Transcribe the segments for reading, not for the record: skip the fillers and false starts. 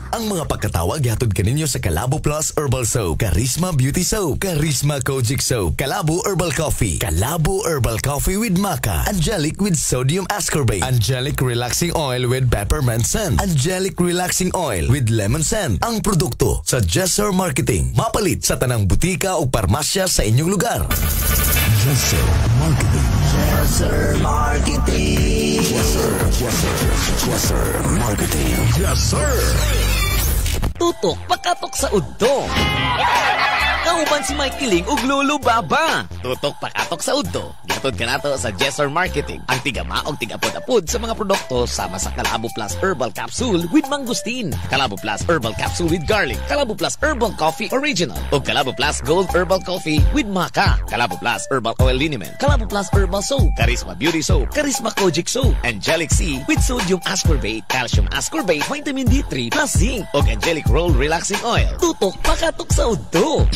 Ang mga pagkatawag gihatod kaninyo sa Calabo Plus Herbal Soap, Charisma Beauty Soap, Charisma Kojic Soap, Calabo Herbal Coffee, Calabo Herbal Coffee with Maca, Angelic with Sodium Ascorbate, Angelic Relaxing Oil with Peppermint Scent, Angelic Relaxing Oil with Lemon Scent. Ang produkto sa Jesser Marketing. Mapalit sa tanang butika o parmasya sa inyong lugar. Jesser Marketing. Jesser Marketing. Jesser Marketing. Yes, sir. Tutok pakatok sa udto. Kauban si Mike Kiling ug Lolo Baba. Tutok pakatok sa udto. Gihatod ka nato sa Jesser Marketing. Ang tigama og tigapod-apod sa mga produkto sama sa Calabo Plus Herbal Capsule with Mangustin, Calabo Plus Herbal Capsule with Garlic, Calabo Plus Herbal Coffee Original, ug Calabo Plus Gold Herbal Coffee with Maca, Calabo Plus Herbal Oil Liniment, Calabo Plus Herbal Soap, Charisma Beauty Soap, Charisma Kojic Soap, Angelic C with Sodium Ascorbate, Calcium Ascorbate, Vitamin D3 plus Zinc, ug Angelic Roll Relaxing Oil. Tutok pakatok sa udto.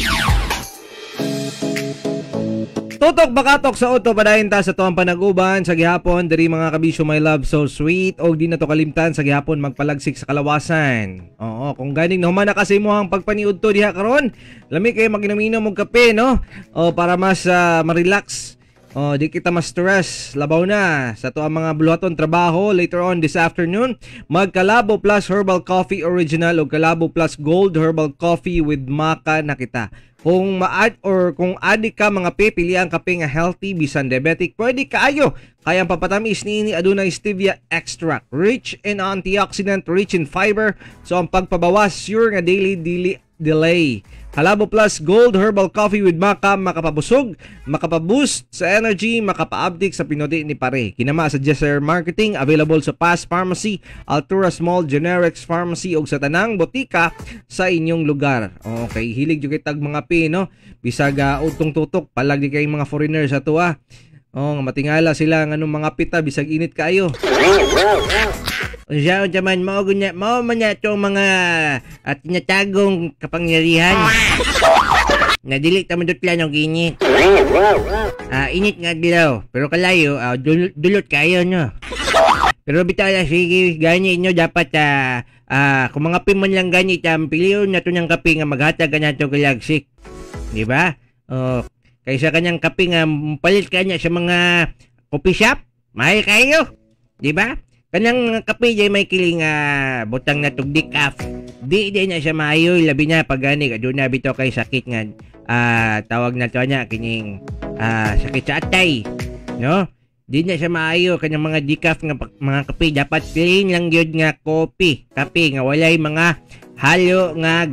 Tutok bakatok sa auto padayon ta sa tuwang panag-uban sa gihapon diri mga kabisyo my love so sweet og di na to kalimtan sa gihapon magpalagsik sa kalawasan. Oo, kung ganing nahuman na kasi mo ang pagpaniud to diha karon, lami kay maginom-inom og kape no? O para mas ma-relax. O di kita ma-stress, labaw na sa tuwang mga buluhaton trabaho later on this afternoon. Mag Calabo Plus Herbal Coffee Original o Calabo Plus Gold Herbal Coffee with Maca na kita. Kung kung adik ka mga pili ang kape nga healthy bisan diabetic, pwede kaayo. Kayang papatamis ni adunay stevia extract, rich in antioxidant, rich in fiber, so ang pagpabawas sure nga daily delay. Calabo Plus Gold Herbal Coffee with Maca, makapabusog, makapaboost sa energy, makapaabdik sa pinodi ni pare. Kinama sa Jesser Marketing, available sa Pass Pharmacy, Altura Small Generics Pharmacy ug sa tanang botika sa inyong lugar. Okay, hilig jud kay tag mga no? Bisag utong tutok, palag di kay mga foreigners ato nga matingala sila ng mga pita bisag init kayo. Unsa man mao man itong mga at tinatagong kapangyarihan. Nadili ta man dutlan og init. Init nga dilaw, pero kalayo dulot kayo no. Pero bitala sige gani inyo dapat kung mga pimon lang gani piliyon nato ng kape nga maghatag kanato galagsik. Di ba? Kaysa kanyang kape nga palit kanya sa mga coffee shop, mahal kayo. Di ba? Kanyang kape jay may kiling butang na tug decaf. Di na siya maayo, labi na pag gani kadto na bitaw kay sakit nga tawag na to nya kining sakit sa atay. No? Di na siya maayo kanyang mga decaf nga mga kape dapat plain lang gyud nga kape nga walay mga halo nga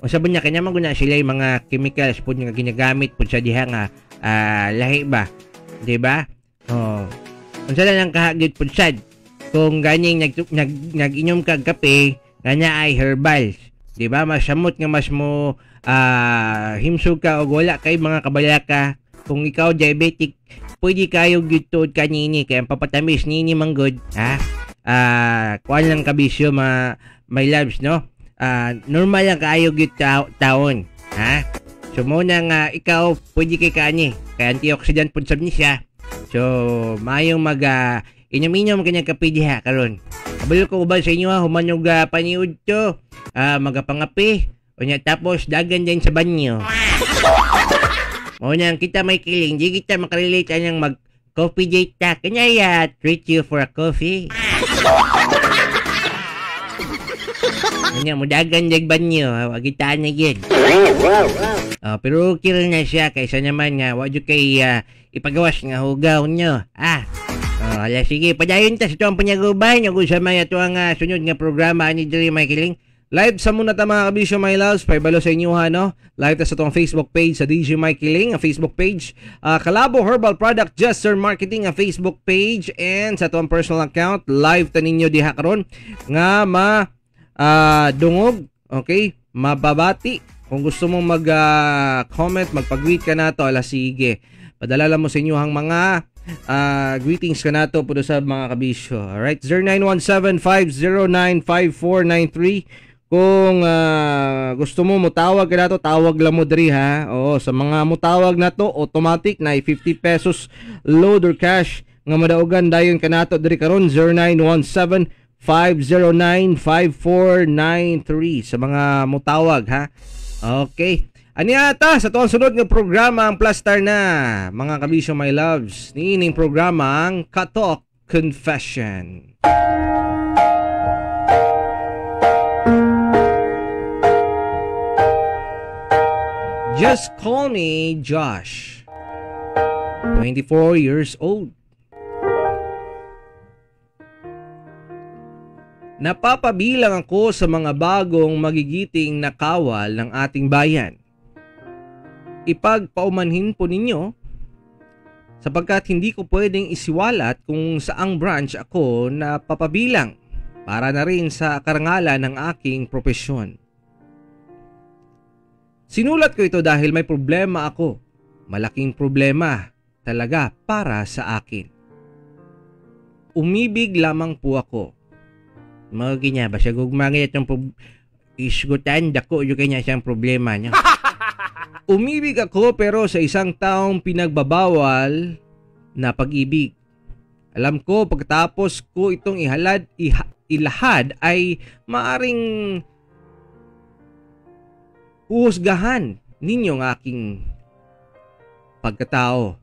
usabon niya kanya maguna sila yung mga chemicals pud nga ginagamit pud sa diha nga lahi ba, di ba? Unsa lang kahagid pud sad kung ganing nag-inom kag kape kanya ay herbals, di ba? Masamot nga mas mo himsog ka og wala kay mga kabalaka. Kung ikaw diabetic, pwede kayo gitod kanini kay ang papatamis nini manggod kuan lang kabisyo my loves no. Normal lang kayo git taon so muna nga ikaw pwede kay kani kay antioxidant pud sab ni siya, so mayong inom-inom kanya kape diha karon. Kabalo ko uban sa inyo human og paniud to magapangapi unya tapos dagan din sa banyo. Unang kita may kiling, di kita makarelate anyang mag-coffee date ta. Kanya treat you for a coffee. Kanya mo dagan jag banyo, wagitaan na yun. Pero okay rin na siya, kaysa naman nga, wadyo kay ipagawas nga hugaw nyo. Ala sige, padayon ta sa ito ang panyaguban, yung sa may ito ang sunod nga programa ni Jerry May Kiling. Live sa muna ta mga kabisyo my loves, paibalo sa inyo no? Live ta sa itong Facebook page sa DJ Mike Kiling, ang Facebook page. Calabo Herbal Product Jesser Marketing, ang Facebook page. And sa itong personal account, live ta ninyo diha karon nga dungog, okay? Mababati. Kung gusto mong mag-comment, magpag-greet ka na to, ala sige. Padala mo sa inyo ang mga greetings ka na to po sa mga kabisyo. Alright, 0917-509-5493. Kung gusto mo mutawag ka na to, tawag lang mo diri ha. Oo, sa mga mutawag na to, automatic na 50 pesos load or cash nga madaugan dayon ka nato diri karon 0917-509-5493 sa mga mutawag ha. Okay. Aniata sa tuwang sunod nga programa ang Plastar na mga kabisyo my loves. Niining programa ang Katok Confession. Just call me Josh. 24 years old. Napapabilang ako sa mga bagong magigiting na kawal ng ating bayan. Ipagpaumanhin po ninyo sapagkat hindi ko pwedeng isiwalat kung saang branch ako na papabilang para na rin sa karangalan ng aking propesyon. Sinulat ko ito dahil may problema ako. Malaking problema talaga para sa akin. Umibig lamang po ako. Mga kanya ba siya gugmangit yung isgutan dako yung kanya siyang problema niya. Umibig ako pero sa isang taong pinagbabawal na pag-ibig. Alam ko pagkatapos ko itong ilahad ay maaring uhusgahan ninyo ang aking pagkatao.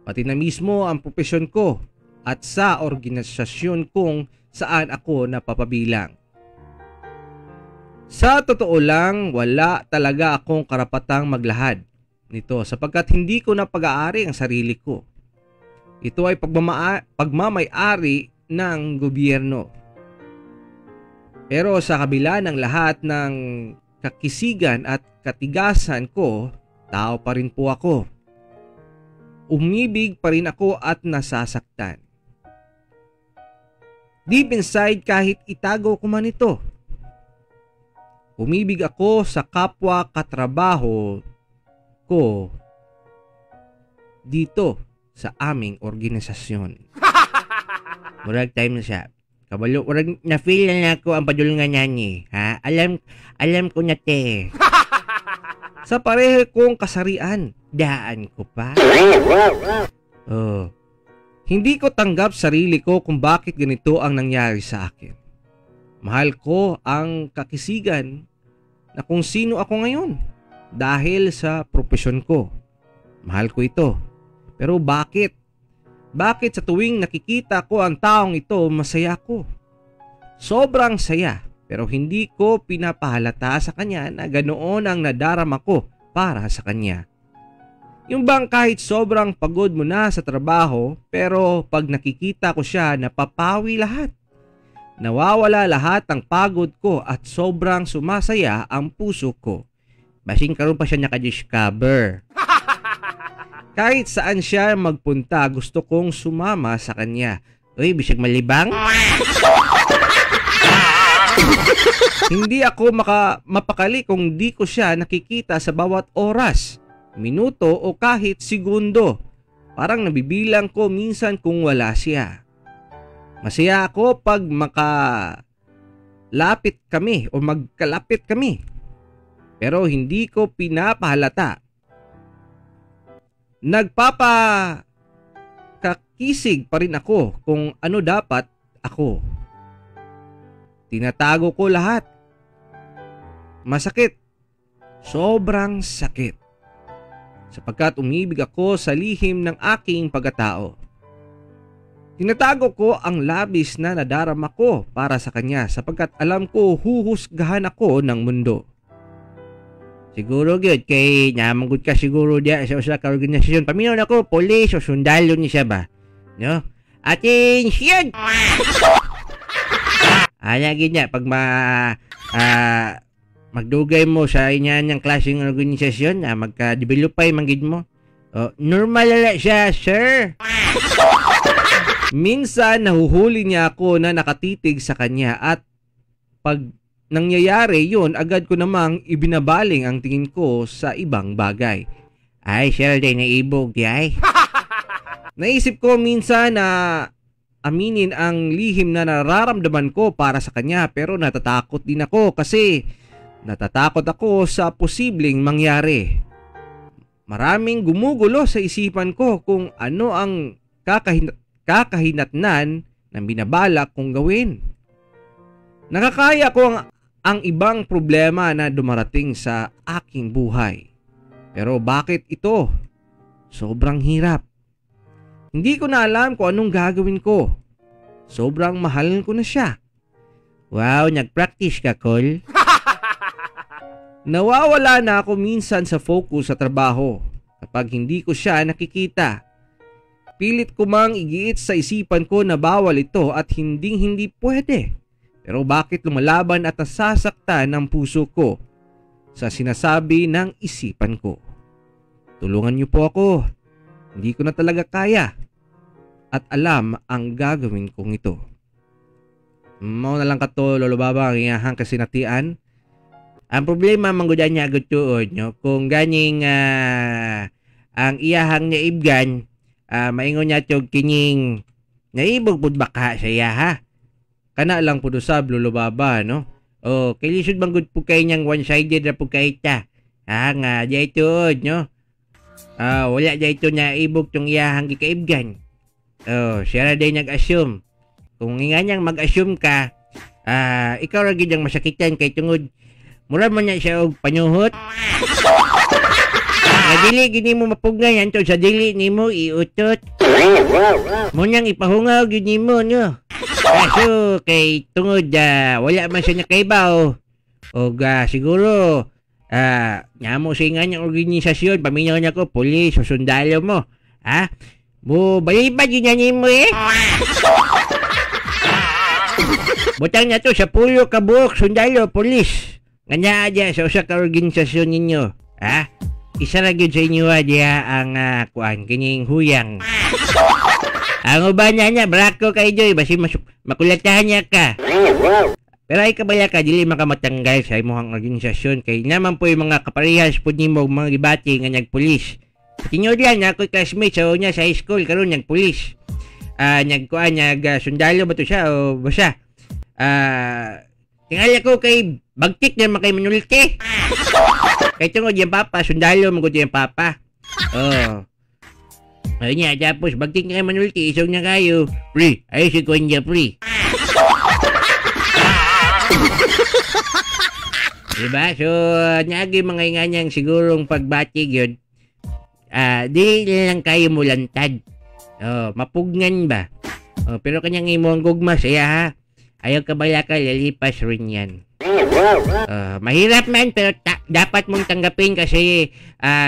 Pati na mismo ang propesyon ko at sa organisasyon kong saan ako napapabilang. Sa totoo lang, wala talaga akong karapatang maglahad nito sapagkat hindi ko na pag-aari ang sarili ko. Ito ay pagmamay-ari ng gobyerno. Pero sa kabila ng lahat ng kakisigan at katigasan ko, tao pa rin po ako. Umibig pa rin ako at nasasaktan. Deep inside kahit itago ko man ito. Umibig ako sa kapwa katrabaho ko dito sa aming organisasyon. Murag time na siya. Kabalo, murag na-feel na ako ang padulungan niya ni. Ha? Alam ko na te. Sa pareho kong kasarian, daan ko pa. Oh. Hindi ko tanggap sarili ko kung bakit ganito ang nangyari sa akin. Mahal ko ang kakisigan na kung sino ako ngayon dahil sa propesyon ko. Mahal ko ito. Pero bakit? Bakit sa tuwing nakikita ko ang taong ito, masaya ko? Sobrang saya, pero hindi ko pinapahalata sa kanya na ganoon ang nadarama ko para sa kanya. Yung bang kahit sobrang pagod mo na sa trabaho, pero pag nakikita ko siya, napapawi lahat. Nawawala lahat ang pagod ko at sobrang sumasaya ang puso ko. Basing karon pa siya nakadiscover. Kahit saan siya magpunta, gusto kong sumama sa kanya. Uy, bisig malibang? Hindi ako mapakali kung di ko siya nakikita sa bawat oras, minuto o kahit segundo. Parang nabibilang ko minsan kung wala siya. Masaya ako pag makalapit kami o magkalapit kami. Pero hindi ko pinapahalata. Nagpapakakisig pa rin ako kung ano dapat ako. Tinatago ko lahat. Masakit. Sobrang sakit. Sapagkat umibig ako sa lihim ng aking pagkatao. Tinatago ko ang labis na nadarama ko para sa kanya sapagkat alam ko huhusgahan ako ng mundo. Siguro gyud kay namanggut ka siguro dia sa usa ka organisasyon. Paminaw nako pulis o sundalo ni siya ba? No? Attention. Ana gid niya pag magdugay mo sa inyang klaseng organisasyon, magka-developay man gid mo. Normal na siya, sir. Minsan nahuhuli niya ako na nakatitig sa kanya at pag nangyayari yun, agad ko namang ibinabaling ang tingin ko sa ibang bagay. Ay, siya day naibog, di ay. Naisip ko minsan na aminin ang lihim na nararamdaman ko para sa kanya, pero natatakot din ako kasi natatakot ako sa posibleng mangyari. Maraming gumugulo sa isipan ko kung ano ang kakahinatnan na binabalak kong gawin. Nakakaya ko ang ibang problema na dumarating sa aking buhay. Pero bakit ito? Sobrang hirap. Hindi ko na alam kung anong gagawin ko. Sobrang mahal ko na siya. Wow, nag-practice ka, Col? Nawawala na ako minsan sa focus sa trabaho kapag hindi ko siya nakikita. Pilit ko mang igiit sa isipan ko na bawal ito at hindi pwede. Pero bakit lumalaban at nasasaktan ang puso ko sa sinasabi ng isipan ko? Tulungan niyo po ako. Hindi ko na talaga kaya at alam ang gagawin kong ito. Mao na lang kato, Lolo Baba, ang iyahang kasinatian. Ang problema manggudan niya agad tuod, no? Kung ganing ang iyahang niya ibgan, maingon niya tiyog kining naibog pud baka sa iya, ha? Kana lang pud usab, Lolo Baba, no? O, kay lisod manggud po kayo niyang one-sided na po kayo ta. Nga, diya tuod, no? Wala diya ito na ibog tong iyahang gikaibgan. Siya na day nag-assume. Kung nga niyang mag-assume ka, ikaw ra gid ang masakitan kay tungod mura man niya siya og panyuhot. Dili gini mo mapugnan yan to sa dili nimo iutot. Mo niyang ipahungaw gid nimo, no? Kaso kay tungod wala man siya nakaibaw. O siguro mo sa nga niyang organisasyon, paminaw niya ko, pulis o sundalo mo. Ha? Mo balibad yun niya nimo eh. Butang na to sa pulo kabuok, sundalo, pulis. Nga niya sa usa ka organisasyon ninyo. Ha? Isa ra gyud sa inyo diya ang kuan kining huyang. Ang uban niya brako kay Joy basi makulatahan niya ka. Pero ay kabala ka dili makamatanggal sa imong organisasyon kay naman po yung mga kaparehas pud nimo mga gibati nga nagpulis. Tinyo diyan ako'y classmate sa unya sa high school karon nagpulis. Nagkuan sundalo ba to siya o basta? Tingali ko kay bagtik na makay manulti. Kay tungod yung papa, sundalo magod yung papa. Ayun niya, tapos bagtik na kay manulti, isog na kayo. Pre, ay si Konya, pre. Diba? So, nagi mga inganyang sigurong pagbatig yun. Di lang kayo mulantad. Mapugnan ba? Pero kanyang imo ang gugma siya ha. Ayaw ka bala ka, lalipas rin yan. Mahirap man, pero dapat mong tanggapin kasi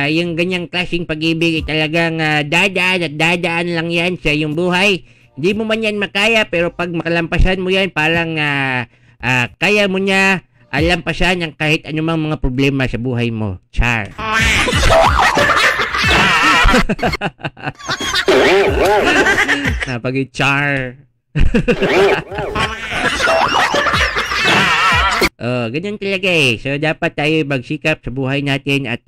yung ganyang klaseng pag-ibig talagang dadaan at dadaan lang yan sa iyong buhay. Hindi mo man yan makaya, pero pag makalampasan mo yan, parang kaya mo niya alampasan ang kahit anumang mga problema sa buhay mo. Char. Napag-char. Ganyan talaga eh. So, dapat tayo magsikap sa buhay natin at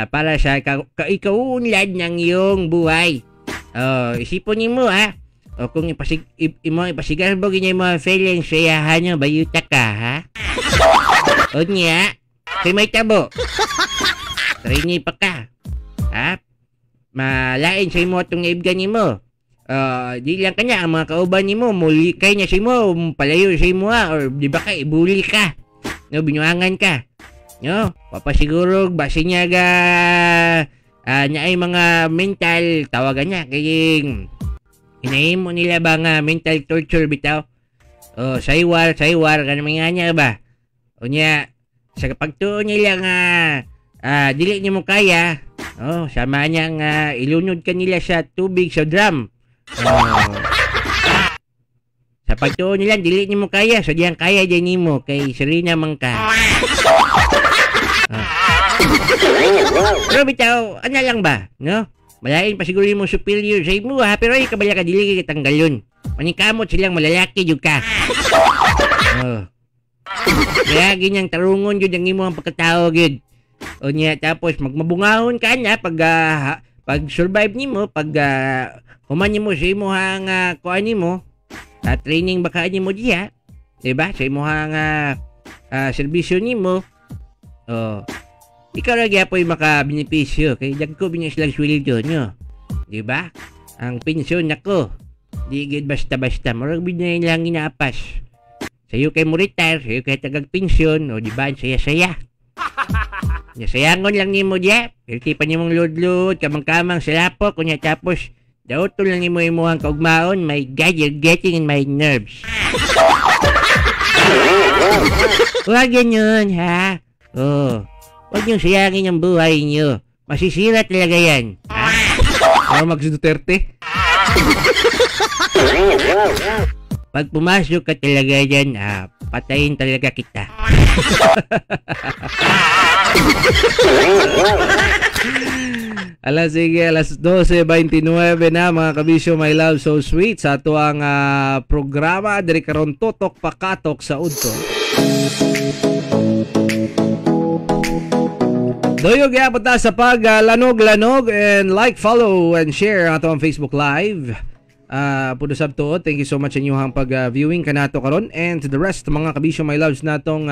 para sa ikauunlad ng iyong buhay. Isipon mo ha. Kung ipasigasbog niya yung mga feelings, sayahan nyo, bayuta ka ha. O niya, kay may tabo. Trainee pa ka. Ha? Malain sa imo itong naibgan mo. Di lang kanya ang mga kauban ni mo muli kay niya si mo palayo sa imo or di ba kay ibuli ka no binuangan ka no papasiguro base niya ga niya ay mga mental tawagan niya kay hinahimo nila ba nga mental torture bitaw saywar kanang mga niya ba o niya sa pagtuon nila nga dili niyo mo kaya sama niya nga ilunod ka nila sa tubig sa drum. Sa pagtuon nila, dili ni mo kaya. So, diyan kaya dyan ni mo. Kay Serena man ka. Pero bitaw, ano lang ba? No? Malain pa siguro mo superior sa imo ha. Pero ay kabala ka, dili ka tanggalon. Manikamot silang malalaki yun ka. Kaya ganyang tarungon yun ang imo ang pagkatao yun. O niya, tapos magmabungahon ka na pag survive nimo, pag human nimo sa imuhang kuan nimo, training baka nimo diya, diba? Sa imuhang serbisyo nimo, ikaw ra gyapon maka-benepisyo kay dagko binya silang sweldo nyo. Diba? Ang pensyon nako, di gid basta-basta, murag binya lang inaapas. Sayo kay mo retire, sayo kay tagag-pensyon, o diba, saya-saya. Nasayangon lang nimo diya. Hilti pa nimong load-load, kamang-kamang sa lapo, kunya tapos, daoto lang nimo imuhang kaugmaon, my God, you're getting in my nerves. Huwag ganyan, ha? Huwag niyong sayangin ang buhay niyo. Masisira talaga yan. Ha? Para mag-si Duterte. Pag pumasok ka talaga dyan, patayin talaga kita. Sige, alas 12:29 na mga kabisyo, my love so sweet sa ato ang programa diri karon tutok pakatok sa udto. Doyog yapon ta sa pag-lanog-lanog and like, follow and share ang ato ang Facebook Live. Pudo sabto, thank you so much sa inyong pag-viewing kanato karon, and to the rest mga kabisyo my loves natong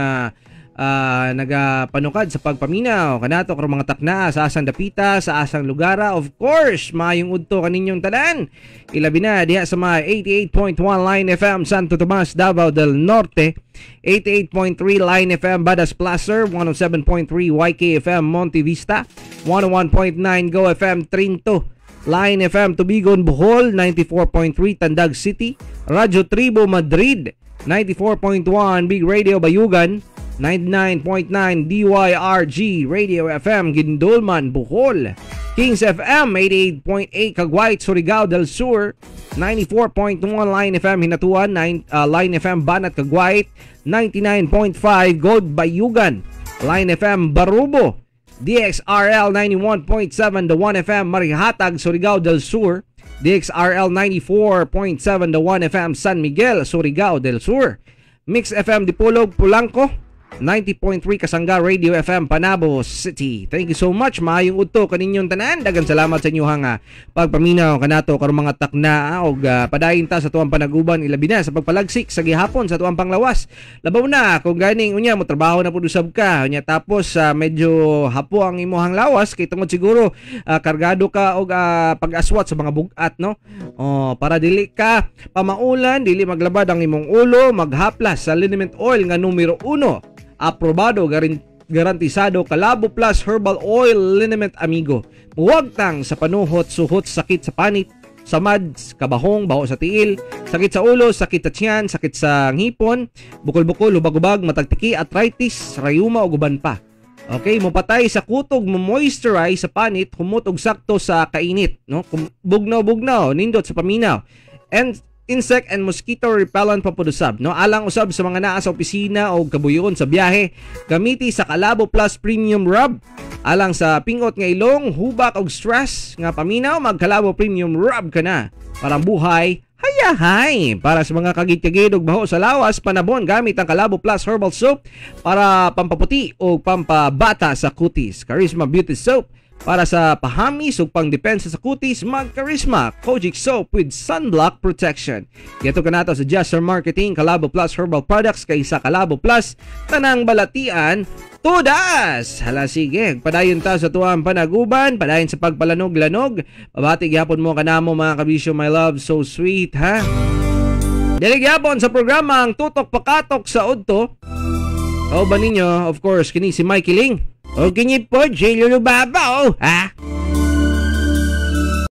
nagapanukad sa pagpaminaw kanato karon mga takna sa asang dapita, sa asang lugara. Of course, mayong udto kaninyong tanan. Ilabi na diha sa mga 88.1 Line FM Santo Tomas, Davao del Norte, 88.3 Line FM Badas Placer, 107.3 YKFM Monte Vista, 101.9 Go FM Trinto, Line FM Tubigon Bohol, 94.3 Tandag City, Radyo Tribo Madrid, 94.1 Big Radio Bayugan, 99.9 DYRG Radio FM Gindulman Bohol, Kings FM 88.8 Caguayt Surigao del Sur, 94.1 Line FM Hinatuan, Line FM Banat Caguayt, 99.5 Gold Bayugan, Line FM Barubo, DXRL 91.7 The 1 FM Marihatag Surigao del Sur, DXRL 94.7 The 1 FM San Miguel Surigao del Sur, Mix FM Dipolog Polanco, 90.3 Kasangga Radio FM Panabo City. Thank you so much. Maayong udto kaninyong tanan. Dagan salamat sa inyo pagpaminaw kanato karong mga takna og padayon ta sa tuwang panaguban, ilabi na sa pagpalagsik sa gihapon sa tuwang panglawas. Labaw na kung ganing unya mo trabaho na pud usab ka unya tapos medyo hapo ang imuhang lawas kay tungod siguro kargado ka og pag-aswat sa mga bugat, no? Para dili ka pamaulan, dili maglabad ang imong ulo, maghaplas sa liniment oil nga numero 1. Aprobado, garantisado, Calabo Plus Herbal Oil Liniment Amigo. Huwag tang sa panuhot, suhot, sakit sa panit, samad, kabahong, baho sa tiil, sakit sa ulo, sakit sa tiyan, sakit sa ngipon, bukol-bukol, hubag-hubag, matagtiki, arthritis, rayuma o guban pa. Okay, mupatay sa kutog, mo-moisturize sa panit, humutog sakto sa kainit, no? Bugnaw-bugnaw, nindot sa paminaw. And insect and mosquito repellent papudusab, no? Alang usab sa mga naa sa opisina o kabuyon sa biyahe, gamiti sa Calabo Plus Premium Rub. Alang sa pingot nga ilong, hubak og stress nga paminaw, mag Calabo Premium Rub ka na. Parang buhay, hayahay. Para sa mga kagit-kagid og baho sa lawas, panabon gamit ang Calabo Plus Herbal Soap para pampaputi o pampabata sa kutis. Charisma Beauty Soap para sa pahamis o pangdepensa sa kutis, mag-Charisma Kojic Soap with Sunblock Protection. Yato ka nato sa Jesser Marketing, Calabo Plus Herbal Products kaysa Calabo Plus, tanang balatian, tudas! Sige, padayon ta sa tuwang panaguban, padayon sa pagpalanog-lanog. Babati gyapon mo kanamo mga kabisyo, my love, so sweet, ha? Dili gyapon sa programang Tutok Pakatok sa Udto. O ba ninyo, of course, kini si Mikey Ling. O kinyi po, J. Lulubaba, ha?